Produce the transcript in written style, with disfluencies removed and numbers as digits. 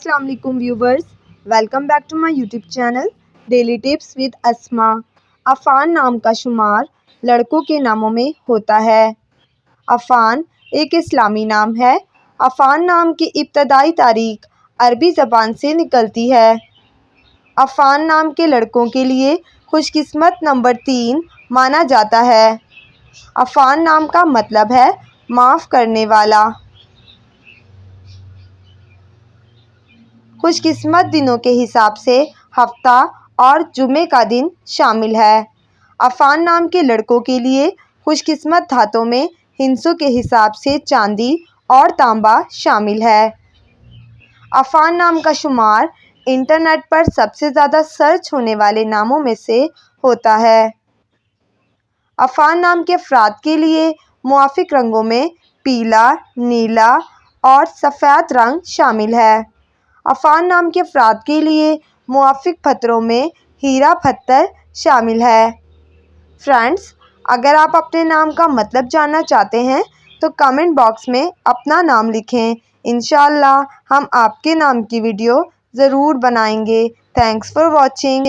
السلام علیکم viewers, welcome back to my YouTube channel daily tips with Asma. Affan نام کا شمار لڑکوں کے ناموں میں ہوتا ہے۔ عفان ایک اسلامی نام ہے۔ عفان نام کی ابتدائی تاریخ عربی زبان سے نکلتی ہے۔ عفان نام کے لڑکوں کے لیے خوش قسمت نمبر 3 مانا جاتا ہے۔ عفان نام کا مطلب ہے معاف کرنے والا۔ خوش قسمت دنوں کے حساب سے ہفتہ اور جمعے کا دن شامل ہے۔ عفان نام کے لڑکوں کے لیے خوش قسمت دھاتوں میں ہندسوں کے حساب سے چاندی اور تانبا شامل ہے۔ عفان نام کا شمار انٹرنیٹ پر سب سے زیادہ سرچ ہونے والے ناموں میں سے ہوتا ہے۔ عفان نام کے افراد کے لیے موافق رنگوں میں پیلا، نیلا اور سفید رنگ شامل ہے۔ عفان نام کے افراد کے لیے موافق پتھروں میں ہیرا پتھر شامل ہے۔ فرینڈز، اگر آپ اپنے نام کا مطلب جاننا چاہتے ہیں تو کمنٹ باکس میں اپنا نام لکھیں۔ انشاءاللہ ہم آپ کے نام کی ویڈیو ضرور بنائیں گے۔ Thanks for watching.